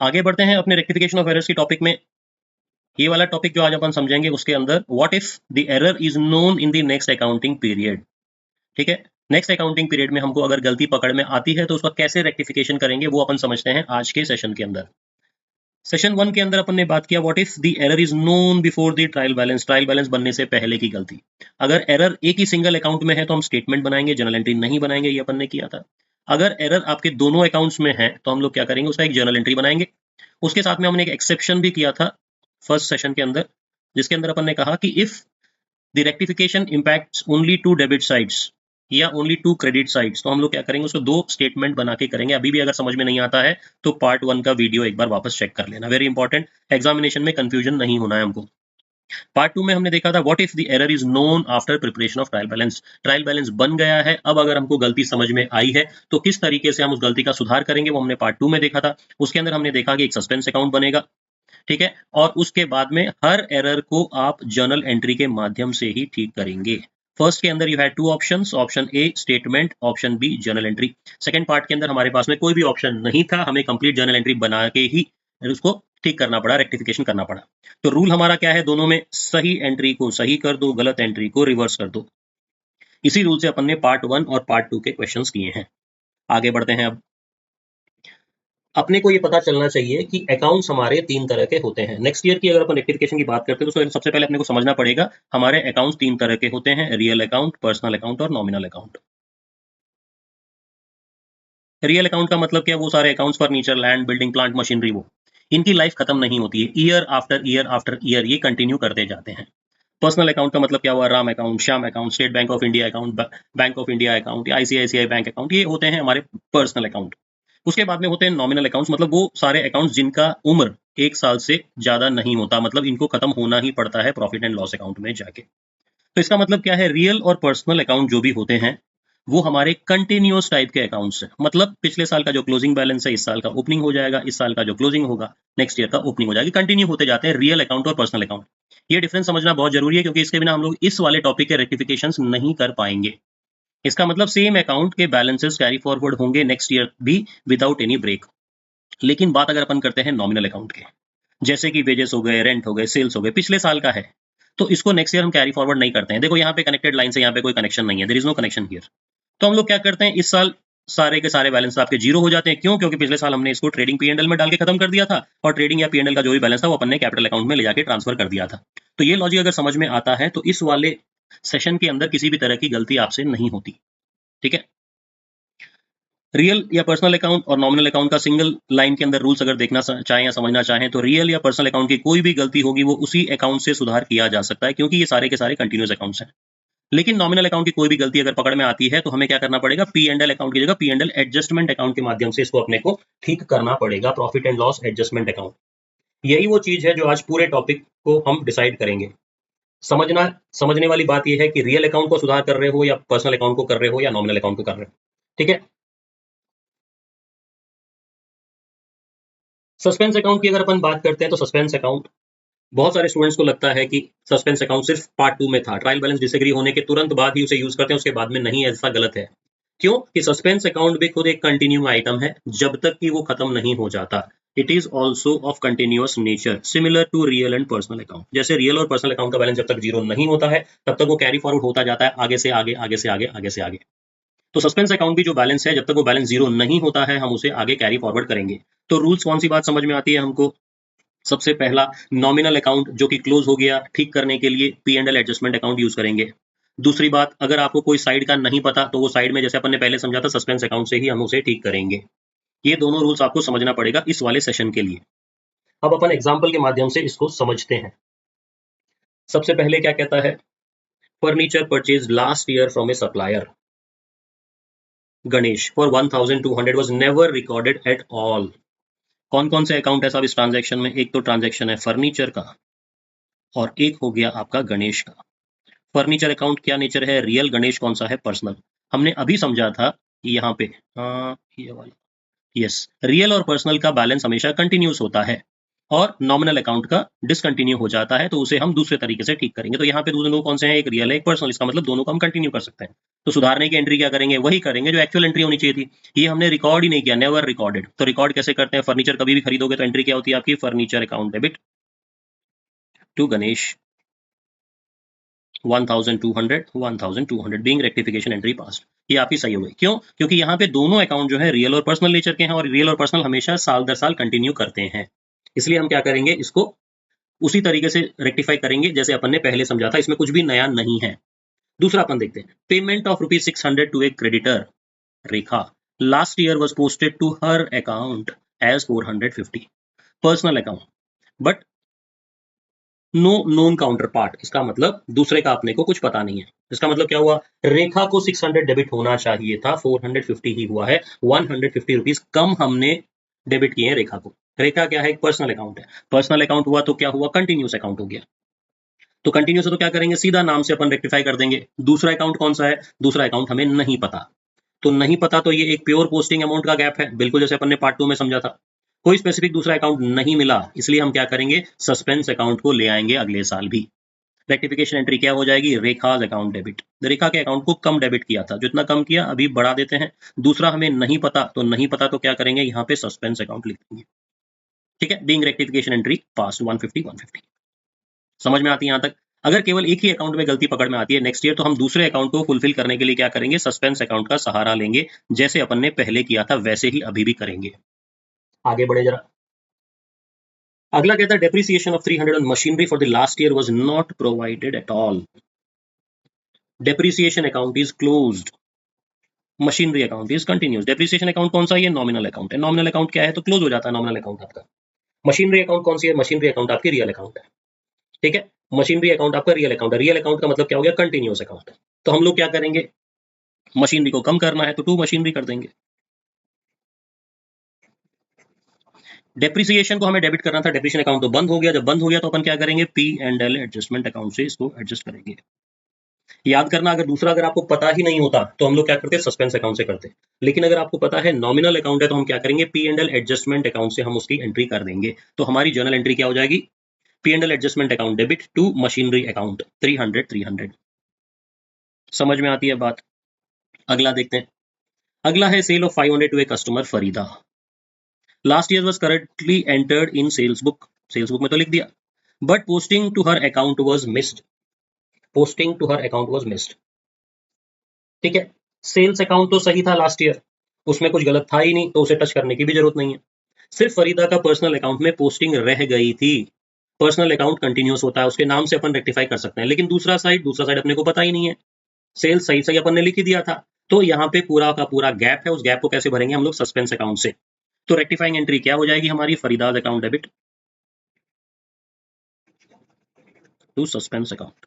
आगे बढ़ते हैं अपने रेक्टिफिकेशन ऑफ एरर्स की टॉपिक में। ये वाला टॉपिक जो आज अपन समझेंगे उसके अंदर what if the error is known in the next accounting period. ठीक है, नेक्स्ट अकाउंटिंग पीरियड में हमको अगर गलती पकड़ में आती है तो उसका कैसे रेक्टिफिकेशन करेंगे वो अपन समझते हैं आज के सेशन के अंदर। सेशन 1 के अंदर अपन ने बात किया what if the error is known before the trial balance बनने से पहले की गलती। अगर एरर एक ही सिंगल अकाउंट में है तो हम स्टेटमेंट बनाएंगे, जर्नल एंट्री नहीं बनाएंगे, ये अपन ने किया था। अगर एरर आपके दोनों अकाउंट्स में है तो हम लोग क्या करेंगे, उसका एक जर्नल एंट्री बनाएंगे। उसके साथ में हमने एक एक्सेप्शन भी किया था फर्स्ट सेशन के अंदर, जिसके अंदर अपन ने कहा कि if the rectification impacts only to debit sides या ओनली टू क्रेडिट साइड्स, तो हम लोग क्या करेंगे, उसको दो स्टेटमेंट बना के करेंगे। अभी भी अगर समझ में नहीं आता है तो पार्ट 1 का वीडियो एक बार वापस चेक कर लेना, वेरी इंपॉर्टेंट, एग्जामिनेशन में कंफ्यूजन नहीं होना है हमको। पार्ट 2 में हमने देखा था what if the error is known after preparation of trial balance. Trial balance बन गया है, अब अगर हमको गलती समझ में आई है तो किस तरीके से हम उस गलती का सुधार करेंगे, वो हमने पार्ट 2 में देखा था। उसके अंदर हमने देखा कि एक सस्पेंस अकाउंट बनेगा, ठीक है, और उसके बाद में हर एरर को आप जर्नल एंट्री के माध्यम से ही ठीक करेंगे। फर्स्ट के अंदर you had two options, option A statement, option B journal entry. Second part के अंदर हमारे पास में कोई भी ऑप्शन नहीं था, हमें कंप्लीट जर्नल एंट्री बना के ही उसको ठीक करना पड़ा, रेक्टिफिकेशन करना पड़ा। तो रूल हमारा क्या है, दोनों में सही एंट्री को सही कर दो, गलत एंट्री को रिवर्स कर दो। इसी रूल से अपन ने पार्ट 1 और पार्ट 2 के क्वेश्चंस किए हैं। आगे बढ़ते हैं। अब अपने को ये पता चलना चाहिए कि अकाउंट्स हमारे 3 तरह के होते हैं। नेक्स्ट ईयर की अगर अपन रेक्टिफिकेशन की बात करते हैं तो सबसे पहले अपने को समझना पड़ेगा हमारे अकाउंट्स 3 तरह के होते हैं, रियल अकाउंट, पर्सनल अकाउंट और नॉमिनल अकाउंट। रियल अकाउंट का मतलब क्या है, वो सारे accounts, furniture, land, building, plant, machinery, वो इनकी लाइफ खत्म नहीं होती है, year after year after year ये कंटिन्यू करते जाते हैं। पर्सनल अकाउंट का मतलब क्या हुआ, Ram account, Shyam account, state bank of India account, bank of India account, ICICI bank account, ये होते हैं हमारे पर्सनल अकाउंट। उसके बाद में होते हैं नॉमिनल अकाउंट्स, मतलब वो सारे अकाउंट्स जिनका उम्र 1 साल से ज्यादा नहीं होता, मतलब इनको खत्म होना ही पड़ता है प्रॉफिट एंड लॉस अकाउंट में जाके। तो इसका मतलब क्या है, रियल और पर्सनल अकाउंट जो भी होते हैं वो हमारे कंटिन्यूअस टाइप के अकाउंट्स हैं। मतलब पिछले साल का जो क्लोजिंग बैलेंस है इस साल का ओपनिंग हो जाएगा, इस साल का जो क्लोजिंग होगा नेक्स्ट ईयर का ओपनिंग हो जाएगी, कंटिन्यू होते जाते हैं रियल अकाउंट और पर्सनल अकाउंट। ये डिफरेंस समझना बहुत जरूरी है क्योंकि इसके बिना हम लोग इस वाले टॉपिक के रेक्टिफिकेशन नहीं कर पाएंगे। इसका मतलब सेम अकाउंट के बैलेंसेस कैरी फॉरवर्ड होंगे नेक्स्ट ईयर भी विदाउट एनी ब्रेक। लेकिन बात अगर अपन करते हैं नॉमिनल अकाउंट के, जैसे कि वेजेस हो गए, रेंट हो गए, सेल्स हो गए, पिछले साल का है तो इसको नेक्स्ट ईयर हम कैरी फॉरवर्ड नहीं करते हैं। देखो यहाँ पे कनेक्टेड लाइन से यहाँ पे कोई कनेक्शन नहीं है, there is no connection here. तो हम लोग क्या करते हैं, इस साल सारे के सारे बैलेंस आपके जीरो हो जाते हैं। क्यों? क्योंकि पिछले साल हमने इसको ट्रेडिंग पी&एल में डाल के खत्म कर दिया था और ट्रेडिंग या पी&एल का जो भी बैलेंस था वो अपन ने कैपिटल अकाउंट में ले जाके ट्रांसफर कर दिया था। तो ये लॉजिक अगर समझ में आता है तो इस वाले सेशन के अंदर किसी भी तरह की गलती आपसे नहीं होती। ठीक है, रियल या पर्सनल अकाउंट और नॉमिनल अकाउंट का सिंगल लाइन के अंदर रूल्स अगर देखना चाहें या समझना चाहें तो रियल या पर्सनल अकाउंट की कोई भी गलती होगी वो उसी अकाउंट से सुधार किया जा सकता है क्योंकि ये सारे के सारे कंटिन्यूअस अकाउंट्स हैं। लेकिन नॉमिनल अकाउंट की कोई भी गलती अगर पकड़ में आती है तो हमें क्या करना पड़ेगा, पी&एल अकाउंट की जगह पी&एल एडजस्टमेंट अकाउंट के माध्यम से इसको अपने को ठीक करना पड़ेगा, profit and loss adjustment account. यही वो चीज है जो आज पूरे टॉपिक को हम डिसाइड करेंगे। समझने वाली बात यह है कि रियल अकाउंट को सुधार कर रहे हो या पर्सनल अकाउंट को कर रहे हो या नॉमिनल अकाउंट को कर रहे हो। ठीक है, सस्पेंस अकाउंट की अगर अपन बात करते हैं तो सस्पेंस अकाउंट बहुत सारे स्टूडेंट्स को लगता है कि सस्पेंस अकाउंट सिर्फ पार्ट 2 में था, ट्रायल बैलेंस डिसएग्री होने के तुरंत बाद ही उसे यूज करते हैं, उसके बाद में नहीं, ऐसा गलत है। क्यों? कि सस्पेंस अकाउंट भी खुद एक कंटिन्यू आइटम है जब तक कि वो खत्म नहीं हो जाता। It is also of continuous nature similar to real and personal account. जैसे रियल और पर्सनल अकाउंट का बैलेंस जब तक जीरो नहीं होता है तब तक वो कैरी फॉरवर्ड होता जाता है आगे से आगे, आगे से आगे, आगे से आगे। तो सस्पेंस अकाउंट भी जो बैलेंस है जब तक वो बैलेंस जीरो नहीं होता है हम उसे आगे कैरी फॉरवर्ड करेंगे। तो रूल्स कौन सी बात समझ में आती है हमको, सबसे पहला नॉमिनल अकाउंट जो कि क्लोज हो गया ठीक करने के लिए पी&एल एडजस्टमेंट अकाउंट यूज करेंगे। दूसरी बात, अगर आपको कोई साइड का नहीं पता तो वो साइड में जैसे अपन ने पहले समझा था सस्पेंस अकाउंट से ही हम उसे ठीक करेंगे। ये दोनों रूल्स आपको समझना पड़ेगा इस वाले सेशन के लिए। अब अपन एग्जाम्पल के माध्यम से इसको समझते हैं। सबसे पहले क्या कहता है, furniture purchase last year from A supplier Ganesh for 1200 was never recorded at all। कौन कौन से अकाउंट है सब इस ट्रांजैक्शन में, एक तो ट्रांजैक्शन है फर्नीचर का और एक हो गया आपका गणेश का। फर्नीचर अकाउंट क्या नेचर है, रियल, गणेश कौन सा है, पर्सनल। हमने अभी समझा था यहाँ पे, ये वाला, यस, रियल और पर्सनल का बैलेंस हमेशा कंटिन्यूस होता है। और नॉमिनल अकाउंट का डिसकंटिन्यू हो जाता है तो उसे हम दूसरे तरीके से ठीक करेंगे। तो यहाँ पे दोनों कौन से हैं, एक रियल है एक पर्सनल, इसका मतलब दोनों को हम कंटिन्यू कर सकते हैं। तो सुधारने की एंट्री क्या करेंगे, वही करेंगे जो एक्चुअल एंट्री होनी चाहिए थी। ये हमने रिकॉर्ड ही नहीं किया, नेवर रिकॉर्डेड। तो रिकॉर्ड कैसे करते हैं, फर्नीचर कभी भी खरीदोगे तो एंट्री क्या होती है आपकी, furniture account debit to Ganesh 1200 being rectification entry pass. ये आपकी सही हो गई। क्यों, क्योंकि यहाँ पे दोनों अकाउंट जो है रियल और पर्सनल नेचर के हैं, और रियल और पर्सनल हमेशा साल दर साल कंटिन्यू करते हैं। इसलिए हम क्या करेंगे, इसको उसी तरीके से रेक्टिफाई करेंगे जैसे अपन ने पहले समझा था, इसमें कुछ भी नया नहीं है। दूसरा अपन देखते हैं, payment of ₹600 to a creditor Rekha last year was posted to her account as 450 personal account but no known counterpart. इसका मतलब दूसरे का अपने को कुछ पता नहीं है। इसका मतलब क्या हुआ, रेखा को 600 डेबिट होना चाहिए था, 450 ही हुआ है, 150 रुपीज कम हमने डेबिट किए हैं रेखा को। रेखा क्या है, एक पर्सनल अकाउंट है। पर्सनल अकाउंट हुआ तो क्या हुआ, कंटिन्यूस अकाउंट हो गया। तो कंटिन्यूस है तो क्या करेंगे, सीधा नाम से अपन रेक्टिफाई कर देंगे। दूसरा अकाउंट कौन सा है, दूसरा अकाउंट हमें नहीं पता। तो नहीं पता तो ये एक प्योर पोस्टिंग अमाउंट का गैप है, बिल्कुल जैसे अपन ने पार्ट 2 में समझा था। कोई स्पेसिफिक दूसरा अकाउंट नहीं मिला, इसलिए हम क्या करेंगे, सस्पेंस अकाउंट को ले आएंगे अगले साल भी। रेक्टिफिकेशन एंट्री क्या हो जाएगी, रेखाज अकाउंट डेबिट। रेखा के अकाउंट को कम डेबिट किया था, जितना कम किया अभी बढ़ा देते हैं। दूसरा हमें नहीं पता, तो नहीं पता तो क्या करेंगे, यहाँ पे सस्पेंस अकाउंट लिख देंगे। ठीक है, बीइंग रेक्टिफिकेशन एंट्री पास 150 समझ में आती है यहाँ तक। अगर केवल एक ही अकाउंट में गलती पकड़ में आती है नेक्स्ट ईयर, तो हम दूसरे अकाउंट को फुलफिल करने के लिए क्या करेंगे, सस्पेंस अकाउंट का सहारा लेंगे। जैसे अपन ने पहले किया था वैसे ही अभी भी करेंगे। आगे बढ़े जरा। अगला कहता है, depreciation of 300 on machinery for the last year was not provided at all. Depreciation account is closed, machinery account is continuous. Depreciation account कौन सा है, ये नॉमिनल अकाउंट है। नॉमिनल अकाउंट क्या है, तो क्लोज हो जाता है नॉमिनल अकाउंट आपका। मशीनरी अकाउंट कौन सी है, मशीनरी अकाउंट आपकी रियल अकाउंट है। ठीक है, मशीनरी अकाउंट आपका रियल अकाउंट है। रियल अकाउंट का मतलब क्या हो गया, कंटिन्यूस अकाउंट। तो हम लोग क्या करेंगे, मशीनरी को कम करना है तो 2 मशीनरी कर देंगे। डेप्रिसिएशन को हमें डेबिट करना था, डेप्रिसिएशन अकाउंट तो बंद हो गया। जब बंद हो गया तो अपन क्या करेंगे, P&L एडजस्टमेंट अकाउंट से इसको एडजस्ट करेंगे। याद करना, अगर दूसरा अगर आपको पता ही नहीं होता तो हम लोग क्या करते, सस्पेंस अकाउंट से करते। लेकिन अगर आपको पता है नॉमिनल अकाउंट है तो हम क्या करेंगे, P&L एडजस्टमेंट अकाउंट से हम उसकी एंट्री कर देंगे। तो हमारी जर्नल एंट्री क्या हो जाएगी, P&L adjustment account debit to machinery account 300। समझ में आती है बात। अगला देखते हैं। अगला है sale of 500 to a customer Farida. Last year was correctly entered in sales book, sales book में तो लिख दिया, but posting to her account was missed. Posting to her account was missed. ठीक है, सेल्स अकाउंट तो सही था लास्ट ईयर, उसमें कुछ गलत था ही नहीं, तो उसे टच करने की भी जरूरत नहीं है। सिर्फ फरीदा का पर्सनल अकाउंट में पोस्टिंग रह गई थी। पर्सनल अकाउंट कंटिन्यूस होता है, उसके नाम से अपन रेक्टिफाई कर सकते हैं, लेकिन दूसरा साइड अपने को पता ही नहीं है। सेल्स सही सही अपन ने लिख ही दिया था। तो यहाँ पे पूरा का पूरा गैप है, उस गैप को कैसे भरेंगे हम लोग, सस्पेंस अकाउंट से। तो रेक्टिफाइंग एंट्री क्या हो जाएगी हमारी, Farida's account debit to suspense account.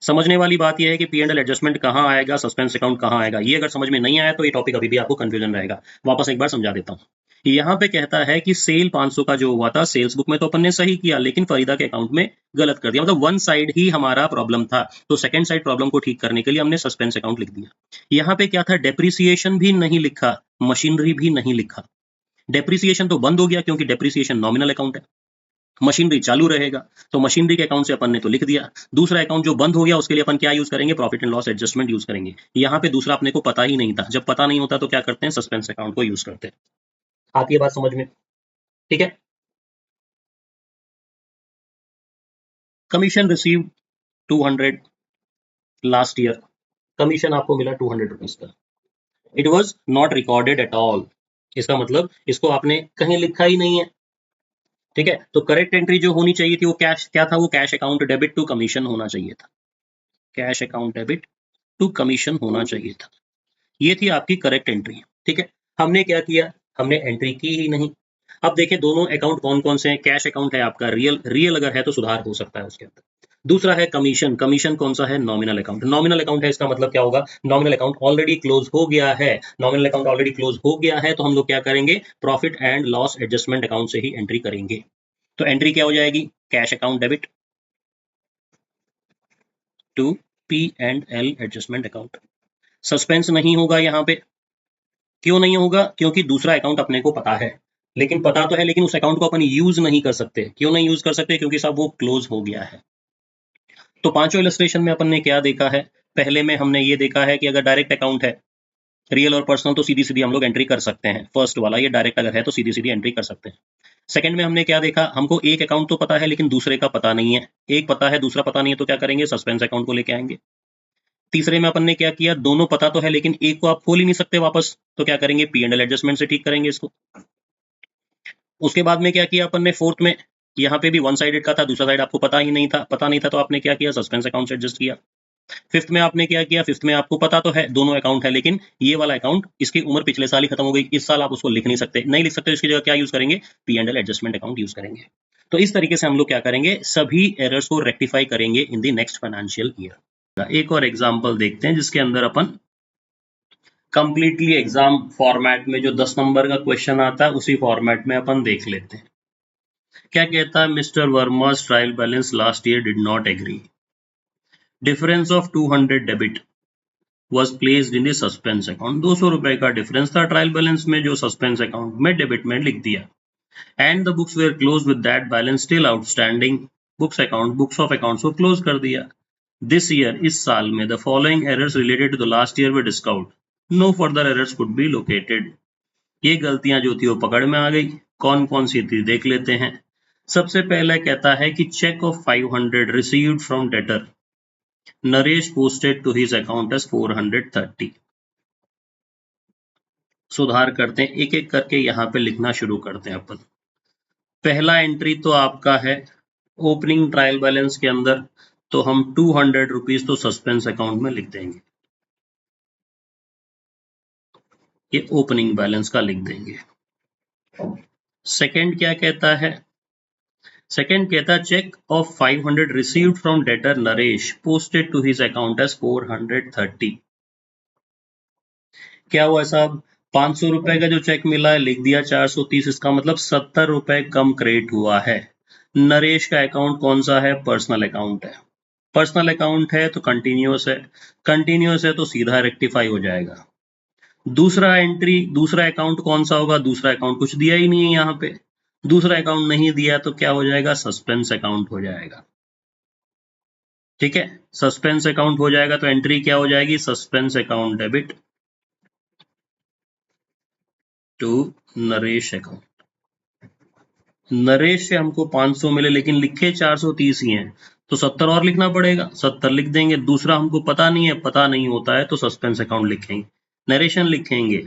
समझने वाली बात यह है कि P&L एडजस्टमेंट कहाँ आएगा, सस्पेंस अकाउंट कहाँ आएगा। ये अगर समझ में नहीं आया तो ये टॉपिक अभी भी आपको कंफ्यूजन रहेगा। वापस एक बार समझा देता हूँ। यहाँ पे कहता है कि सेल 500 का जो हुआ था सेल्स बुक में तो अपन ने सही किया, लेकिन फरीदा के अकाउंट में गलत कर दिया। मतलब वन साइड ही हमारा प्रॉब्लम था, तो सेकंड साइड प्रॉब्लम को ठीक करने के लिए हमने सस्पेंस अकाउंट लिख दिया। यहाँ पे क्या था, डेप्रिसिएशन भी नहीं लिखा, मशीनरी भी नहीं लिखा। डेप्रिसिएशन तो बंद हो गया क्योंकि डेप्रिसिएशन नॉमिनल अकाउंट है, मशीनरी चालू रहेगा। तो मशीनरी के अकाउंट से अपन ने तो लिख दिया। दूसरा अकाउंट जो बंद हो गया उसके लिए अपन क्या यूज करेंगे, profit and loss adjustment use करेंगे। यहाँ पे दूसरा अपने को पता ही नहीं था, जब पता नहीं होता तो क्या करते हैं, सस्पेंस अकाउंट को यूज करते हैं। आती है बात समझ में। ठीक है, commission receive 200 last year. Commission आपको मिला 200 रुपीज का। It was not recorded at all. इसका मतलब इसको आपने कहीं लिखा ही नहीं है। ठीक है, तो करेक्ट एंट्री जो होनी चाहिए थी वो कैश क्या था, वो cash account debit to commission होना चाहिए था। Cash account debit to commission होना चाहिए था। ये थी आपकी करेक्ट एंट्री। ठीक है, हमने क्या किया, हमने एंट्री की ही नहीं। अब देखिए दोनों अकाउंट कौन कौन से हैं। कैश अकाउंट है आपका, रियल रियल अगर है तो सुधार हो सकता है उसके अंदर। दूसरा है कमीशन, कमीशन कौन सा है, नॉमिनल अकाउंट। नॉमिनल अकाउंट है, इसका मतलब क्या होगा, नॉमिनल अकाउंट ऑलरेडी क्लोज हो गया है। नॉमिनल अकाउंट ऑलरेडी क्लोज हो गया है तो हम लोग क्या करेंगे, profit and loss adjustment account से ही एंट्री करेंगे। तो एंट्री क्या हो जाएगी, cash account debit to P&L adjustment account. Suspense नहीं होगा यहाँ पे। क्यों नहीं होगा, क्योंकि दूसरा अकाउंट अपने को पता है। लेकिन पता तो है, लेकिन उस अकाउंट को अपन यूज नहीं कर सकते। क्यों नहीं यूज कर सकते? क्योंकि साहब वो क्लोज हो गया है। तो पांचों इलस्ट्रेशन में अपन ने क्या देखा है? पहले में हमने ये देखा है कि अगर डायरेक्ट अकाउंट है, रियल और पर्सनल, तो सीधी सीधी हम लोग एंट्री कर सकते हैं। फर्स्ट वाला ये डायरेक्ट अगर है तो सीधी सीधी एंट्री कर सकते हैं। सेकंड में हमने क्या देखा? हमको एक अकाउंट तो पता है लेकिन दूसरे का पता नहीं है। एक पता है दूसरा पता नहीं है, तो क्या करेंगे? सस्पेंस अकाउंट को लेके आएंगे। तीसरे में अपन ने क्या किया? दोनों पता तो है लेकिन एक को आप खोल ही नहीं सकते वापस, तो क्या करेंगे? पी एंड एल एडजस्टमेंट से ठीक करेंगे इसको। उसके बाद में क्या किया अपन ने? फोर्थ में यहाँ पे भी वन साइडेड का था, दूसरा साइड आपको पता नहीं था तो आपने क्या किया? सस्पेंस अकाउंट से एडजस्ट किया। फिफ्थ में आपने क्या किया? फिफ्थ में आपको पता तो है दोनों अकाउंट है, लेकिन ये वाला अकाउंट, इसकी उम्र पिछले साल ही खत्म हो गई, इस साल आप उसको लिख नहीं सकते। नहीं लिख सकते, इसकी जगह क्या यूज करेंगे? P and L adjustment account use करेंगे। तो इस तरीके से हम लोग क्या करेंगे? सभी एरर्स को रेक्टिफाई करेंगे in the next financial year. एक और एग्जाम्पल देखते हैं जिसके अंदर अपन कंप्लीटली एग्जाम फॉर्मेट में जो 10 नंबर का क्वेश्चन आता है उसी फॉर्मेट में अपन देख लेते हैं। क्या कहता है? Mister Verma's trial balance last year did not agree, difference of 200 debit was placed in the suspense account। 200 रुपए का डिफरेंस था ट्रायल बैलेंस में, जो सस्पेंस अकाउंट में डेबिट में लिख दिया। And the books were closed with that balance still outstanding, books of accounts को क्लोज कर दिया। दिस ईयर, इस साल में, the following errors related to the last year were discovered, no further errors could be located. ये गलतियां जो थी वो पकड़ में आ गई। कौन कौन सी थी देख लेते हैं। सबसे पहले कहता है कि cheque of 500 received from debtor, Naresh posted to his account as 430। सुधार करते हैं, एक एक करके यहाँ पे लिखना शुरू करते हैं अपन। पहला एंट्री तो आपका है ओपनिंग ट्रायल बैलेंस के अंदर, तो हम 200 रुपीज तो सस्पेंस अकाउंट में लिख देंगे, ये ओपनिंग बैलेंस का लिख देंगे। सेकंड क्या कहता है? सेकंड कहता है cheque of 500 received from debtor Naresh posted to his account as 430। क्या हुआ साहब? 500 रुपए का जो चेक मिला है लिख दिया 430, इसका मतलब 70 रुपए कम क्रेडिट हुआ है। नरेश का अकाउंट कौन सा है? पर्सनल अकाउंट है। पर्सनल अकाउंट है तो कंटिन्यूअस है, कंटिन्यूअस है तो सीधा रेक्टिफाई हो जाएगा। दूसरा एंट्री, दूसरा अकाउंट कौन सा होगा? दूसरा अकाउंट कुछ दिया ही नहीं है यहाँ पे, दूसरा अकाउंट नहीं दिया तो क्या हो जाएगा? सस्पेंस अकाउंट हो जाएगा। ठीक है, सस्पेंस अकाउंट हो जाएगा तो एंट्री क्या हो जाएगी? Suspense account debit to Naresh account. Naresh से हमको 500 मिले लेकिन लिखे 430 ही हैं, तो 70 और लिखना पड़ेगा, 70 लिख देंगे। दूसरा हमको पता नहीं है, पता नहीं होता है तो सस्पेंस अकाउंट लिखेंगे, नरेशन लिखेंगे,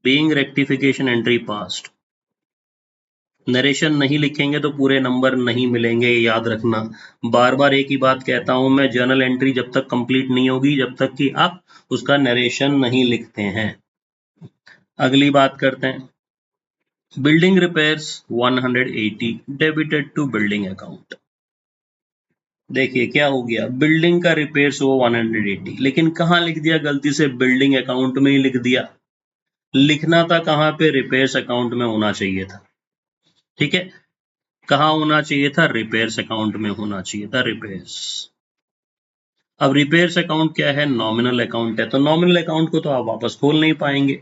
being rectification entry past. Narration नहीं लिखेंगे तो पूरे नंबर नहीं मिलेंगे, याद रखना। बार बार एक ही बात कहता हूं मैं, जर्नल एंट्री जब तक कंप्लीट नहीं होगी जब तक कि आप उसका नरेशन नहीं लिखते हैं। अगली बात करते हैं, building repairs 180 debited to building account. देखिए क्या हो गया, बिल्डिंग का रिपेयर्स वो 180, लेकिन कहां लिख दिया? गलती से बिल्डिंग अकाउंट में ही लिख दिया। लिखना था कहां पे? रिपेयर्स अकाउंट में होना चाहिए था। ठीक है, कहां होना चाहिए था? रिपेयर्स अकाउंट में होना चाहिए था, रिपेयर्स। अब रिपेयर्स अकाउंट क्या है? नॉमिनल अकाउंट है, तो नॉमिनल अकाउंट को तो आप वापस खोल नहीं पाएंगे।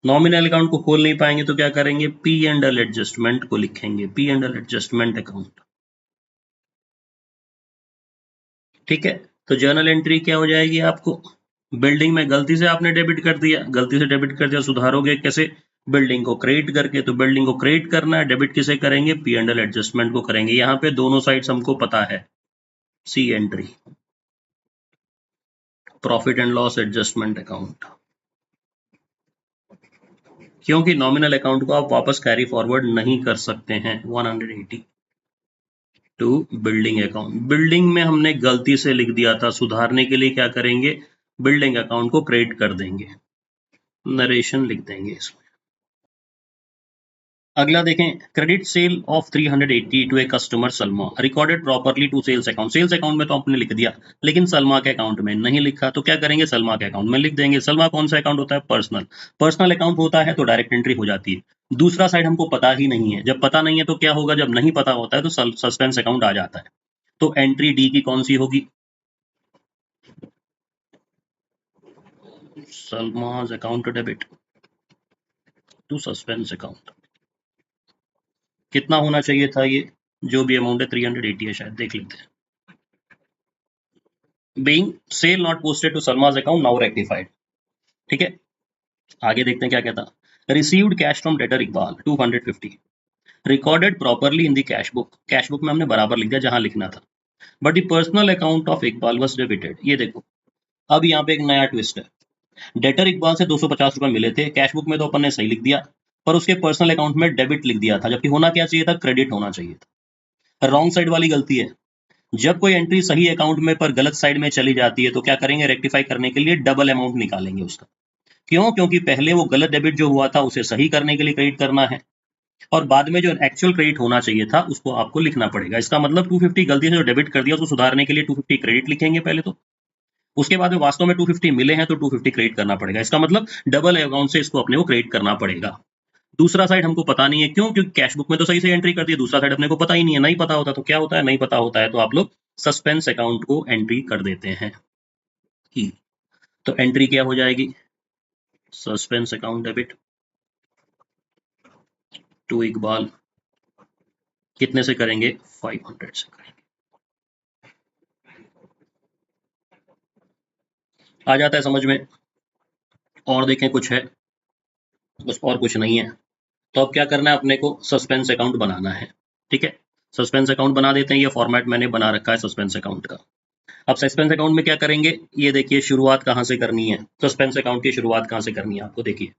नॉमिनल अकाउंट को खोल नहीं पाएंगे तो क्या करेंगे? पी एंड एल एडजस्टमेंट को लिखेंगे, P and L adjustment account. ठीक है, तो जर्नल एंट्री क्या हो जाएगी आपको? बिल्डिंग में गलती से आपने डेबिट कर दिया, गलती से डेबिट कर दिया, सुधारोगे कैसे? बिल्डिंग को क्रेडिट करके। तो बिल्डिंग को क्रेडिट करना है, डेबिट किसे करेंगे? पी एंड एल एडजस्टमेंट को करेंगे। यहाँ पे दोनों साइड्स हमको पता है। C entry, profit and loss adjustment account, क्योंकि नॉमिनल अकाउंट को आप वापस कैरी फॉरवर्ड नहीं कर सकते हैं। 180 टू बिल्डिंग अकाउंट, बिल्डिंग में हमने गलती से लिख दिया था, सुधारने के लिए क्या करेंगे? बिल्डिंग अकाउंट को क्रेडिट कर देंगे, नरेशन लिख देंगे इसमें। अगला देखें, credit sale of 380 to a customer Salma recorded properly to sales account. Sales account में तो आपने लिख दिया लेकिन सलमा के अकाउंट में नहीं लिखा, तो क्या करेंगे? सलमा के अकाउंट में लिख देंगे। सलमा कौन सा अकाउंट होता है? पर्सनल। पर्सनल अकाउंट होता है तो डायरेक्ट एंट्री हो जाती है। दूसरा साइड हमको पता ही नहीं है, जब पता नहीं है तो क्या होगा? जब नहीं पता होता है तो सस्पेंस अकाउंट आ जाता है। तो एंट्री डी की कौन सी होगी? Salma's account debit to suspense account. कितना होना चाहिए था ये, जो भी अमाउंट है 380 है शायद, देख लेते हैं। Being sale not posted to Salma's account now rectified. ठीक है, आगे देखते हैं क्या कहता। Received cash from debtor Iqbal 250, recorded properly in the cash book. Cash book में हमने बराबर लिख दिया जहां लिखना था, but the personal account of Iqbal was debited. ये देखो, अब यहाँ पे एक नया ट्विस्ट है। डेटर इकबाल से 250 रुपए मिले थे, कैश बुक में तो अपन ने सही लिख दिया, पर उसके पर्सनल अकाउंट में डेबिट लिख दिया था, जबकि होना क्या चाहिए था, क्रेडिट होना चाहिए था। रॉन्ग साइड वाली गलती है। जब कोई एंट्री सही अकाउंट में पर गलत साइड में चली जाती है तो क्या करेंगे, रेक्टिफाई करने के लिए डबल अमाउंट निकालेंगे उसका। क्यों, क्योंकि पहले वो गलत डेबिट जो हुआ था उसे सही करने के लिए क्रेडिट करना है, और बाद में जो एक्चुअल क्रेडिट होना चाहिए था उसको आपको लिखना पड़ेगा। इसका मतलब 250 गलती से जो डेबिट कर दिया उसको सुधारने के लिए 250 क्रेडिट लिखेंगे पहले तो, उसके बाद में वास्तव में 250 मिले हैं तो 250 क्रेडिट करना पड़ेगा। इसका मतलब डबल अकाउंट से इसको अपने को क्रेडिट करना पड़ेगा। दूसरा साइड हमको पता नहीं है, क्यों, क्योंकि कैश बुक में तो सही से एंट्री कर दी, दूसरा साइड अपने को पता ही नहीं है। नहीं पता होता तो क्या होता है, नहीं पता होता है तो आप लोग सस्पेंस अकाउंट को एंट्री कर देते हैं। तो एंट्री क्या हो जाएगी, suspense account debit to Iqbal, कितने से करेंगे, 500 से करेंगे। आ जाता है समझ में। और देखें कुछ है, बस और कुछ नहीं है। तो अब क्या करना है, अपने को सस्पेंस अकाउंट बनाना है। ठीक है, सस्पेंस अकाउंट बना देते हैं। ये फॉर्मेट मैंने बना रखा है सस्पेंस अकाउंट का। अब सस्पेंस अकाउंट में क्या करेंगे, ये देखिए शुरुआत कहां से करनी है, सस्पेंस अकाउंट की शुरुआत कहां से करनी है आपको, देखिए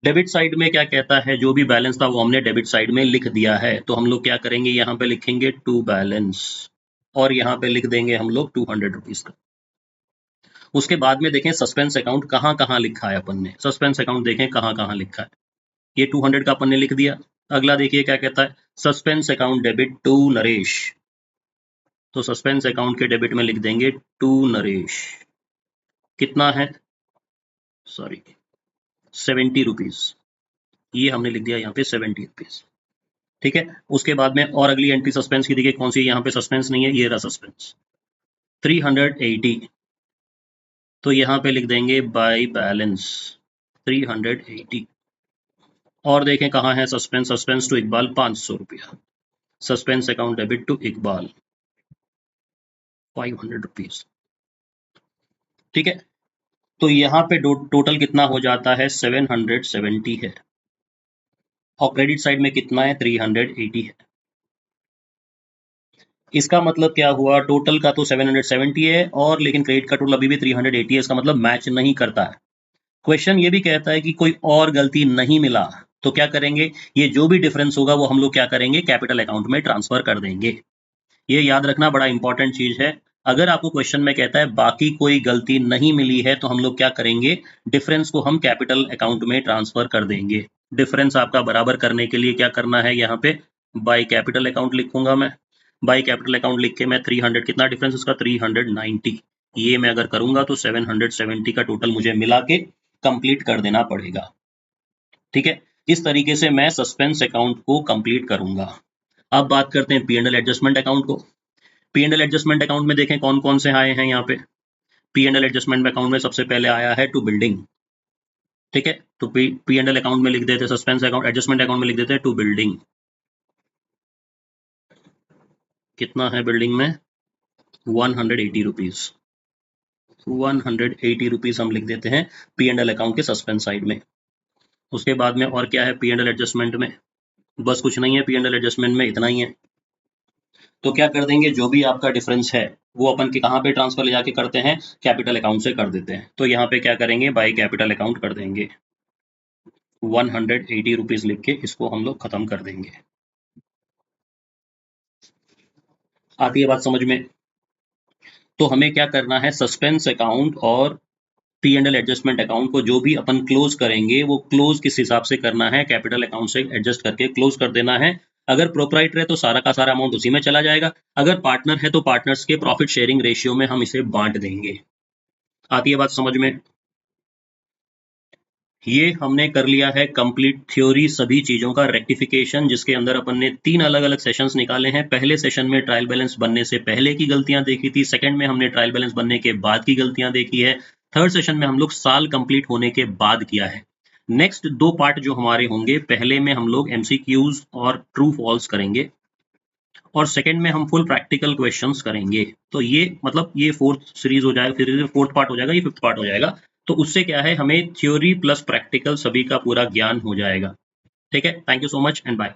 डेबिट साइड में क्या कहता है, जो भी बैलेंस था वो हमने डेबिट साइड में लिख दिया है, तो हम लोग क्या करेंगे, यहाँ पे लिखेंगे टू बैलेंस, और यहाँ पे लिख देंगे हम लोग 200 रुपीज का। उसके बाद में देखें सस्पेंस अकाउंट कहाँ कहाँ लिखा है अपन ने, सस्पेंस अकाउंट देखें कहाँ कहाँ लिखा है। ये 200 का अपन ने लिख दिया। अगला देखिए क्या कहता है, suspense account debit to Naresh, तो सस्पेंस अकाउंट के डेबिट में लिख देंगे टू नरेश। कितना है, सॉरी 70 रुपीज, ये हमने लिख दिया यहाँ पे 70 रुपीज। ठीक है, उसके बाद में और अगली एंट्री सस्पेंस की देखिए कौन सी है, यहाँ पे सस्पेंस नहीं है, ये रहा सस्पेंस 380, तो यहाँ पे लिख देंगे बाय बैलेंस 380। और देखें कहाँ है सस्पेंस, सस्पेंस टू इकबाल 500 रुपया, suspense account debit to Iqbal 500 rupees. ठीक है, तो यहाँ पे टोटल कितना हो जाता है, 770 है, और क्रेडिट साइड में कितना है, 380 है। इसका मतलब क्या हुआ, टोटल का तो 770 है, और लेकिन क्रेडिट का टोटल अभी भी 380 है। इसका मतलब मैच नहीं करता है। क्वेश्चन ये भी कहता है कि कोई और गलती नहीं मिला, तो क्या करेंगे, ये जो भी डिफरेंस होगा वो हम लोग क्या करेंगे, कैपिटल अकाउंट में ट्रांसफर कर देंगे। ये याद रखना बड़ा इंपॉर्टेंट चीज है। अगर आपको क्वेश्चन में कहता है बाकी कोई गलती नहीं मिली है, तो हम लोग क्या करेंगे, डिफरेंस को हम कैपिटल अकाउंट में ट्रांसफर कर देंगे। डिफरेंस आपका बराबर करने के लिए क्या करना है, यहाँ पे बाय कैपिटल अकाउंट लिखूंगा मैं। बाय कैपिटल अकाउंट लिख के मैं 300, कितना डिफरेंस उसका 390, ये मैं अगर करूंगा तो 770 का टोटल मुझे मिला के कंप्लीट कर देना पड़ेगा। ठीक है, इस तरीके से मैं सस्पेंस अकाउंट को कंप्लीट करूंगा। अब बात करते हैं P and L adjustment account को। P and L adjustment account में देखें कौन कौन से आए हैं यहाँ पे। P and L adjustment account में सबसे पहले आया है टू बिल्डिंग। ठीक है, तो पी एंड एल अकाउंट में लिख देते, सस्पेंस अकाउंट एडजस्टमेंट अकाउंट में लिख देते हैं टू बिल्डिंग। कितना है बिल्डिंग में, 180 रुपीज, 180 रुपीज हम लिख देते हैं पी एंड एल अकाउंट के सस्पेंस साइड में। उसके बाद में और क्या है पी एंड एल एडजस्टमेंट में, बस कुछ नहीं है, पी एंड एल एडजस्टमेंट में इतना ही है। तो क्या कर देंगे, जो भी आपका डिफरेंस है वो अपन के कहाँ पे ट्रांसफर ले जाके करते हैं, कैपिटल अकाउंट से कर देते हैं। तो यहाँ पे क्या करेंगे, बाय कैपिटल अकाउंट कर देंगे, 180 रुपीज लिख के इसको हम लोग खत्म कर देंगे। आती है बात समझ में। तो हमें क्या करना है, सस्पेंस अकाउंट और P and L adjustment account को जो भी अपन क्लोज करेंगे वो क्लोज किस हिसाब से करना है, कैपिटल अकाउंट से एडजस्ट करके क्लोज कर देना है। अगर प्रोपराइटर है तो सारा का सारा अमाउंट उसी में चला जाएगा, अगर पार्टनर है तो पार्टनर्स के प्रॉफिट शेयरिंग रेशियो में हम इसे बांट देंगे। आती है बात समझ में। ये हमने कर लिया है कंप्लीट थ्योरी, सभी चीजों का रेक्टिफिकेशन, जिसके अंदर अपन ने 3 अलग अलग सेशंस निकाले हैं। पहले सेशन में ट्रायल बैलेंस बनने से पहले की गलतियां देखी थी, सेकंड में हमने ट्रायल बैलेंस बनने के बाद की गलतियां देखी है, थर्ड सेशन में हम लोग साल कंप्लीट होने के बाद किया है। नेक्स्ट 2 पार्ट जो हमारे होंगे, पहले में हम लोग एमसीक्यूज और ट्रू फॉल्स करेंगे और सेकंड में हम फुल प्रैक्टिकल क्वेश्चंस करेंगे। तो ये मतलब ये फोर्थ सीरीज हो जाएगा, फिर फोर्थ पार्ट हो जाएगा, ये फिफ्थ पार्ट हो जाएगा। तो उससे क्या है, हमें थ्योरी प्लस प्रैक्टिकल सभी का पूरा ज्ञान हो जाएगा। ठीक है, thank you so much and bye.